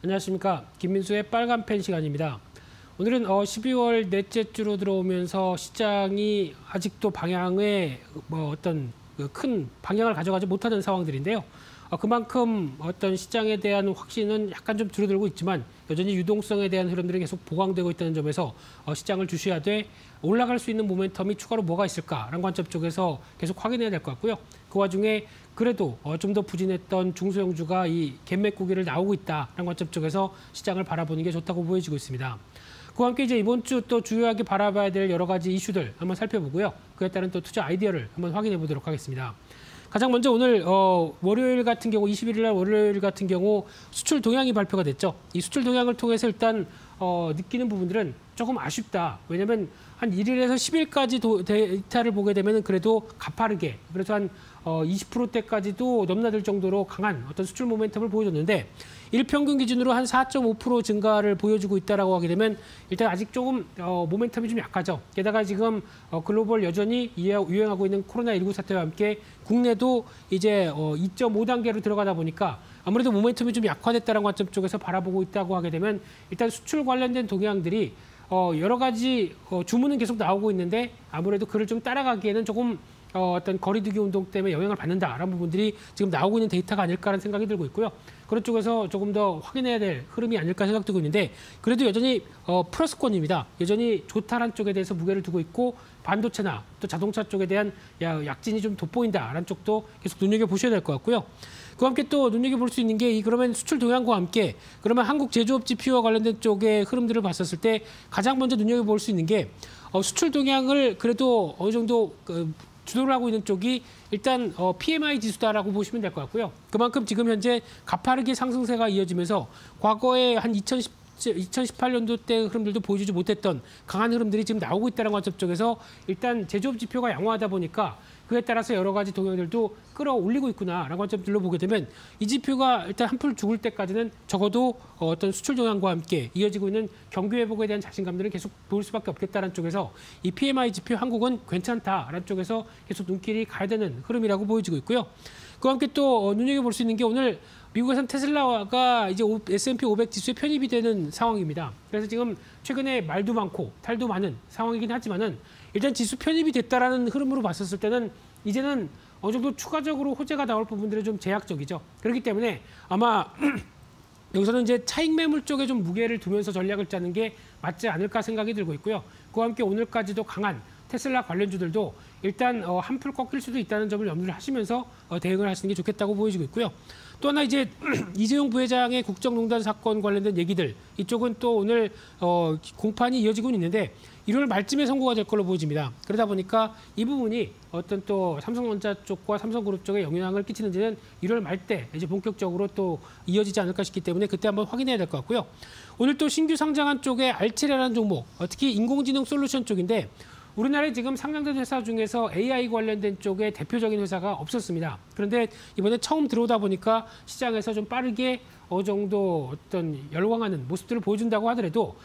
안녕하십니까. 김민수의 빨간펜 시간입니다. 오늘은 12월 넷째 주로 들어오면서 시장이 아직도 방향에 어떤 큰 방향을 가져가지 못하는 상황들인데요. 그만큼 어떤 시장에 대한 확신은 약간 좀 줄어들고 있지만 여전히 유동성에 대한 흐름들이 계속 보강되고 있다는 점에서 시장을 주시해야 돼 올라갈 수 있는 모멘텀이 추가로 뭐가 있을까라는 관점 쪽에서 계속 확인해야 될 것 같고요. 그 와중에 그래도 좀 더 부진했던 중소형주가 이 갭매 구기를 나오고 있다라는 관점 쪽에서 시장을 바라보는 게 좋다고 보여지고 있습니다. 그와 함께 이제 이번 주 또 주요하게 바라봐야 될 여러 가지 이슈들 한번 살펴보고요. 그에 따른 또 투자 아이디어를 한번 확인해 보도록 하겠습니다. 가장 먼저 오늘 월요일 같은 경우 21일 날 월요일 같은 경우 수출 동향이 발표가 됐죠. 이 수출 동향을 통해서 일단 느끼는 부분들은 조금 아쉽다. 왜냐하면 한 1일에서 10일까지 데이터를 보게 되면 그래도 가파르게 그래서 한 20%대까지도 넘나들 정도로 강한 어떤 수출 모멘텀을 보여줬는데 일평균 기준으로 한 4.5% 증가를 보여주고 있다라고 하게 되면 일단 아직 조금 모멘텀이 좀 약하죠. 게다가 지금 글로벌 여전히 유행하고 있는 코로나19 사태와 함께 국내도 이제 2.5단계로 들어가다 보니까 아무래도 모멘텀이 좀 약화됐다는 관점 쪽에서 바라보고 있다고 하게 되면 일단 수출 관련된 동향들이 여러 가지 주문은 계속 나오고 있는데 아무래도 그를 좀 따라가기에는 조금 어떤 거리두기 운동 때문에 영향을 받는다라는 부분들이 지금 나오고 있는 데이터가 아닐까라는 생각이 들고 있고요. 그런 쪽에서 조금 더 확인해야 될 흐름이 아닐까 생각되고 있는데 그래도 여전히 플러스권입니다. 여전히 좋다라는 쪽에 대해서 무게를 두고 있고 반도체나 또 자동차 쪽에 대한 약진이 좀 돋보인다라는 쪽도 계속 눈여겨보셔야 될 것 같고요. 그와 함께 또 눈여겨볼 수 있는 게 그러면 수출 동향과 함께 그러면 한국 제조업 지표와 관련된 쪽의 흐름들을 봤었을 때 가장 먼저 눈여겨볼 수 있는 게 수출 동향을 그래도 어느 정도 주도를 하고 있는 쪽이 일단 PMI 지수다라고 보시면 될 것 같고요. 그만큼 지금 현재 가파르게 상승세가 이어지면서 과거에 한 2018년도 때 흐름들도 보여주지 못했던 강한 흐름들이 지금 나오고 있다는 관점 쪽에서 일단 제조업 지표가 양호하다 보니까 그에 따라서 여러 가지 동향들도 끌어올리고 있구나라는 관점들로 보게 되면 이 지표가 일단 한풀 죽을 때까지는 적어도 어떤 수출 동향과 함께 이어지고 있는 경기 회복에 대한 자신감들을 계속 보일 수밖에 없겠다는 쪽에서 이 PMI 지표 한국은 괜찮다라는 쪽에서 계속 눈길이 가야 되는 흐름이라고 보여지고 있고요. 그와 함께 또 눈여겨볼 수 있는 게 오늘 미국에서는 테슬라가 이제 S&P 500 지수에 편입이 되는 상황입니다. 그래서 지금 최근에 말도 많고 탈도 많은 상황이긴 하지만은 일단 지수 편입이 됐다라는 흐름으로 봤었을 때는 이제는 어느 정도 추가적으로 호재가 나올 부분들이 좀 제약적이죠. 그렇기 때문에 아마 여기서는 이제 차익 매물 쪽에 좀 무게를 두면서 전략을 짜는 게 맞지 않을까 생각이 들고 있고요. 그와 함께 오늘까지도 강한 테슬라 관련주들도 일단 한풀 꺾일 수도 있다는 점을 염두를 하시면서 대응을 하시는 게 좋겠다고 보여지고 있고요. 또 하나 이제 이재용 부회장의 국정농단 사건 관련된 얘기들 이쪽은 또 오늘 공판이 이어지고 있는데 1월 말쯤에 선고가 될 걸로 보여집니다. 그러다 보니까 이 부분이 어떤 또 삼성전자 쪽과 삼성그룹 쪽에 영향을 끼치는지는 1월 말 때 이제 본격적으로 또 이어지지 않을까 싶기 때문에 그때 한번 확인해야 될 것 같고요. 오늘 또 신규 상장한 쪽에 알티레라는 종목, 특히 인공지능 솔루션 쪽인데 우리나라에 지금 상장된 회사 중에서 AI 관련된 쪽에 대표적인 회사가 없었습니다. 그런데 이번에 처음 들어오다 보니까 시장에서 좀 빠르게 어느 정도 어떤 열광하는 모습들을 보여준다고 하더라도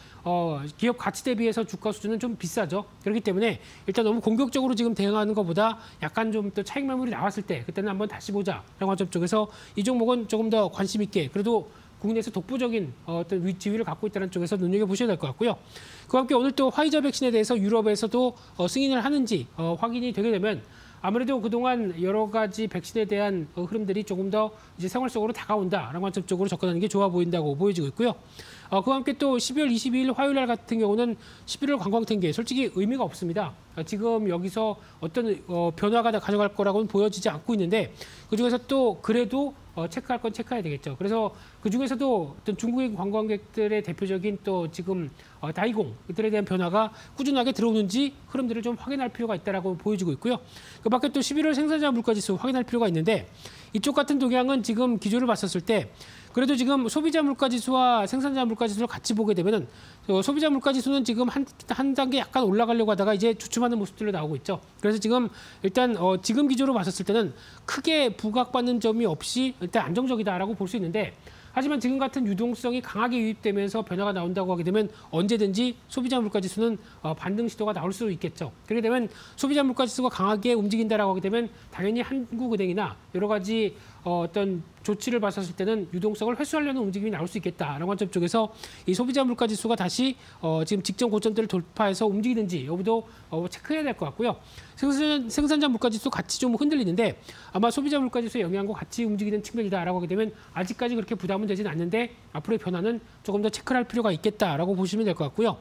기업 가치 대비해서 주가 수준은 좀 비싸죠. 그렇기 때문에 일단 너무 공격적으로 지금 대응하는 것보다 약간 좀 또 차익 매물이 나왔을 때 그때는 한번 다시 보자라는 관점 쪽에서 이 종목은 조금 더 관심 있게 그래도 국내에서 독보적인 어떤 지위를 갖고 있다는 쪽에서 눈여겨보셔야 될 것 같고요. 그와 함께 오늘 또 화이자 백신에 대해서 유럽에서도 승인을 하는지 확인이 되게 되면 아무래도 그동안 여러 가지 백신에 대한 흐름들이 조금 더 이제 생활 속으로 다가온다라는 관점 쪽으로 접근하는 게 좋아 보인다고 보여지고 있고요. 그와 함께 또 12월 22일 화요일 날 같은 경우는 11월 관광탱계 솔직히 의미가 없습니다. 지금 여기서 어떤 변화가 가져갈 거라고는 보여지지 않고 있는데 그중에서 또 그래도 체크할 건 체크해야 되겠죠. 그래서 그중에서도 어떤 중국인 관광객들의 대표적인 또 지금 다이공 이들에 대한 변화가 꾸준하게 들어오는지 흐름들을 좀 확인할 필요가 있다라고 보여지고 있고요. 그 밖에 또 11월 생산자 물가지수 확인할 필요가 있는데 이쪽 같은 동향은 지금 기조를 봤었을 때 그래도 지금 소비자 물가지수와 생산자 물가지수를 같이 보게 되면은 소비자 물가지수는 지금 한 단계 약간 올라가려고 하다가 이제 주춤하는 모습들로 나오고 있죠. 그래서 지금 일단 지금 기조로 봤었을 때는 크게 부각받는 점이 없이 일단 안정적이다라고 볼 수 있는데 하지만 지금 같은 유동성이 강하게 유입되면서 변화가 나온다고 하게 되면 언제든지 소비자 물가지수는 반등 시도가 나올 수 있겠죠. 그렇게 되면 소비자 물가지수가 강하게 움직인다라고 하게 되면 당연히 한국은행이나 여러 가지 어떤 조치를 봤었을 때는 유동성을 회수하려는 움직임이 나올 수 있겠다라는 관점 쪽에서 이 소비자 물가 지수가 다시 지금 직전 고점대를 돌파해서 움직이는지 여부도 체크해야 될 것 같고요. 생산자 물가 지수 같이 좀 흔들리는데 아마 소비자 물가 지수의 영향과 같이 움직이는 측면이다라고 하게 되면 아직까지 그렇게 부담은 되지는 않는데 앞으로의 변화는 조금 더 체크를 할 필요가 있겠다라고 보시면 될 것 같고요.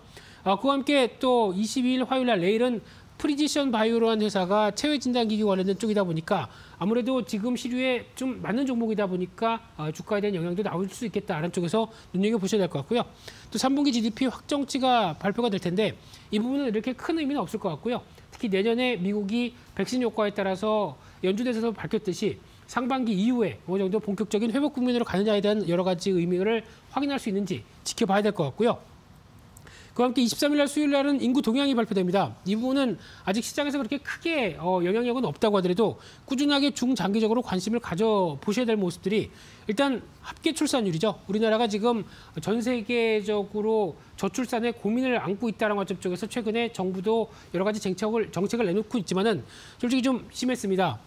그와 함께 또 22일 화요일 날 내일은 프리지션 바이오라는 회사가 체외 진단기기 관련된 쪽이다 보니까 아무래도 지금 시류에 좀 맞는 종목이다 보니까 주가에 대한 영향도 나올 수 있겠다라는 쪽에서 눈여겨보셔야 될 것 같고요. 또 3분기 GDP 확정치가 발표가 될 텐데 이 부분은 이렇게 큰 의미는 없을 것 같고요. 특히 내년에 미국이 백신 효과에 따라서 연준에서 밝혔듯이 상반기 이후에 어느 정도 본격적인 회복 국면으로 가느냐에 대한 여러 가지 의미를 확인할 수 있는지 지켜봐야 될 것 같고요. 그와 함께 23일 날 수요일 날은 인구 동향이 발표됩니다. 이 부분은 아직 시장에서 그렇게 크게 영향력은 없다고 하더라도 꾸준하게 중장기적으로 관심을 가져보셔야 될 모습들이 일단 합계 출산율이죠. 우리나라가 지금 전 세계적으로 저출산에 고민을 안고 있다는 관점 쪽에서 최근에 정부도 여러 가지 정책을 내놓고 있지만은 솔직히 좀 심했습니다.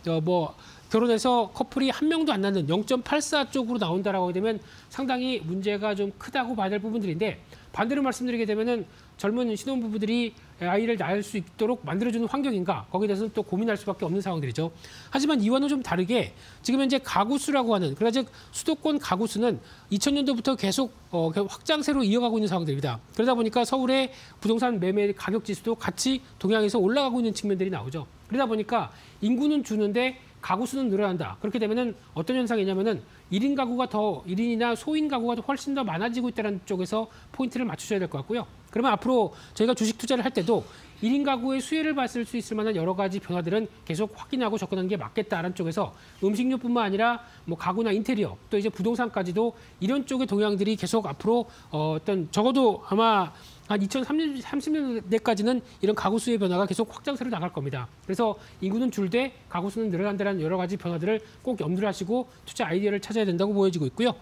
결혼해서 커플이 한 명도 안 낳는 0.84 쪽으로 나온다라고 하게 되면 상당히 문제가 좀 크다고 봐야 될 부분들인데 반대로 말씀드리게 되면은 젊은 신혼부부들이 아이를 낳을 수 있도록 만들어주는 환경인가 거기에 대해서는 또 고민할 수밖에 없는 상황들이죠. 하지만 이와는 좀 다르게 지금 현재 가구수라고 하는 그러나 즉 수도권 가구수는 2000년도부터 계속 확장세로 이어가고 있는 상황들입니다. 그러다 보니까 서울의 부동산 매매 가격 지수도 같이 동향에서 올라가고 있는 측면들이 나오죠. 그러다 보니까 인구는 주는데 가구 수는 늘어난다. 그렇게 되면은 어떤 현상이냐면은 1인 가구가 더 1인이나 소인 가구가 훨씬 더 많아지고 있다는 쪽에서 포인트를 맞추셔야 될 것 같고요. 그러면 앞으로 저희가 주식 투자를 할 때도 1인 가구의 수혜를 봤을 수 있을 만한 여러 가지 변화들은 계속 확인하고 접근하는 게 맞겠다라는 쪽에서 음식료뿐만 아니라 뭐 가구나 인테리어 또 이제 부동산까지도 이런 쪽의 동향들이 계속 앞으로 어떤 적어도 아마 한 2030년대까지는 이런 가구 수의 변화가 계속 확장세로 나갈 겁니다. 그래서 인구는 줄되 가구 수는 늘어난다는 여러 가지 변화들을 꼭 염두를 하시고 투자 아이디어를 찾아야 된다고 보여지고 있고요.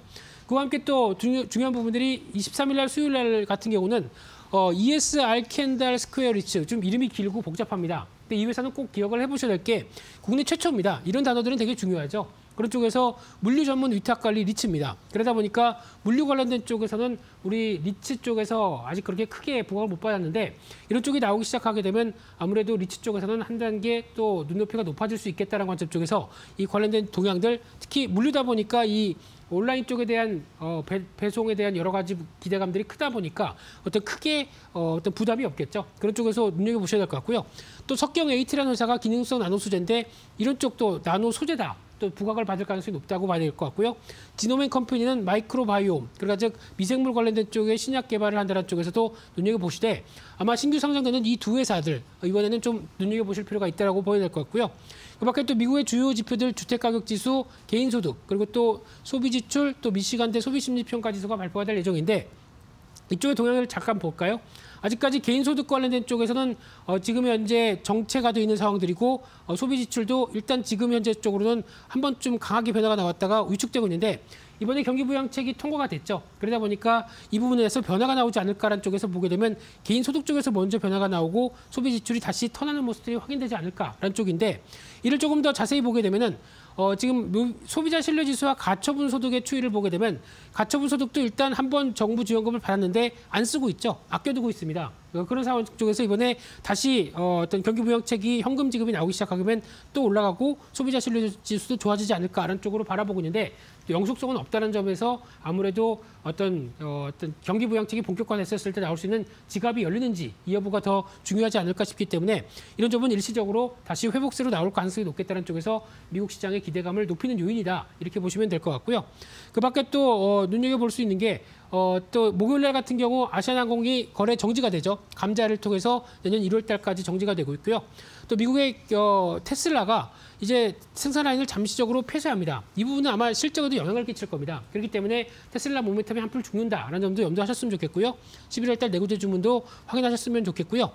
그와 함께 또 중요한 부분들이 23일 날 수요일 날 같은 경우는 ESR 캔달 스퀘어 리츠 좀 이름이 길고 복잡합니다. 근데 이 회사는 꼭 기억을 해보셔야 될 게 국내 최초입니다. 이런 단어들은 되게 중요하죠. 그런 쪽에서 물류 전문 위탁 관리 리츠입니다. 그러다 보니까 물류 관련된 쪽에서는 우리 리츠 쪽에서 아직 그렇게 크게 부각을 못 받았는데 이런 쪽이 나오기 시작하게 되면 아무래도 리츠 쪽에서는 한 단계 또 눈높이가 높아질 수 있겠다는 관점 쪽에서 이 관련된 동향들 특히 물류다 보니까 이 온라인 쪽에 대한 배송에 대한 여러 가지 기대감들이 크다 보니까 어떤 크게 어떤 부담이 없겠죠. 그런 쪽에서 눈여겨보셔야 될 것 같고요. 또 석경 AT라는 회사가 기능성 나노 소재인데 이런 쪽도 나노 소재다. 또 부각을 받을 가능성이 높다고 봐야 될 것 같고요. 지노맨 컴퍼니는 마이크로바이옴, 그러니까 즉 미생물 관련된 쪽에 신약 개발을 한다는 쪽에서도 눈여겨보시되 아마 신규 상장되는 이 두 회사들 이번에는 좀 눈여겨보실 필요가 있다고 보여야 될 것 같고요. 그 밖에 또 미국의 주요 지표들 주택가격지수, 개인소득, 그리고 또 소비지출, 또 미시간대 소비심리평가지수가 발표가 될 예정인데 이쪽의 동향을 잠깐 볼까요? 아직까지 개인소득 관련된 쪽에서는 지금 현재 정체가 되어 있는 상황들이고 소비지출도 일단 지금 현재 쪽으로는 한 번쯤 강하게 변화가 나왔다가 위축되고 있는데 이번에 경기부양책이 통과가 됐죠. 그러다 보니까 이 부분에서 변화가 나오지 않을까라는 쪽에서 보게 되면 개인소득 쪽에서 먼저 변화가 나오고 소비지출이 다시 턴하는 모습들이 확인되지 않을까라는 쪽인데 이를 조금 더 자세히 보게 되면은 지금 소비자 신뢰지수와 가처분 소득의 추이를 보게 되면 가처분 소득도 일단 한번 정부 지원금을 받았는데 안 쓰고 있죠. 아껴두고 있습니다. 그런 상황 쪽에서 이번에 다시 어떤 경기부양책이 현금 지급이 나오기 시작하면 또 올라가고 소비자 신뢰지수도 좋아지지 않을까라는 쪽으로 바라보고 있는데 영속성은 없다는 점에서 아무래도 어떤 경기부양책이 본격화됐었을 때 나올 수 있는 지갑이 열리는지 이 여부가 더 중요하지 않을까 싶기 때문에 이런 점은 일시적으로 다시 회복세로 나올 가능성이 높겠다는 쪽에서 미국 시장의 기대감을 높이는 요인이다 이렇게 보시면 될 것 같고요. 그 밖에 또 눈여겨볼 수 있는 게 또 목요일날 같은 경우 아시아나항공이 거래 정지가 되죠. 감자를 통해서 내년 1월 달까지 정지가 되고 있고요. 또 미국의 테슬라가 이제 생산 라인을 잠시적으로 폐쇄합니다. 이 부분은 아마 실적에도 영향을 끼칠 겁니다. 그렇기 때문에 테슬라 모멘텀이 한풀 죽는다라는 점도 염두하셨으면 좋겠고요. 11월 달 내구재 주문도 확인하셨으면 좋겠고요.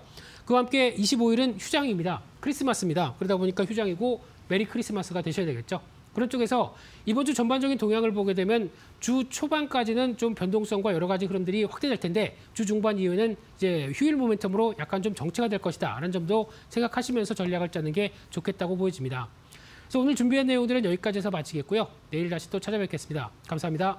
그와 함께 25일은 휴장입니다. 크리스마스입니다. 그러다 보니까 휴장이고 메리 크리스마스가 되셔야 되겠죠. 그런 쪽에서 이번 주 전반적인 동향을 보게 되면 주 초반까지는 좀 변동성과 여러 가지 흐름들이 확대될 텐데 주 중반 이후에는 이제 휴일 모멘텀으로 약간 좀 정체가 될 것이다 라는 점도 생각하시면서 전략을 짜는 게 좋겠다고 보여집니다. 그래서 오늘 준비한 내용들은 여기까지 해서 마치겠고요. 내일 다시 또 찾아뵙겠습니다. 감사합니다.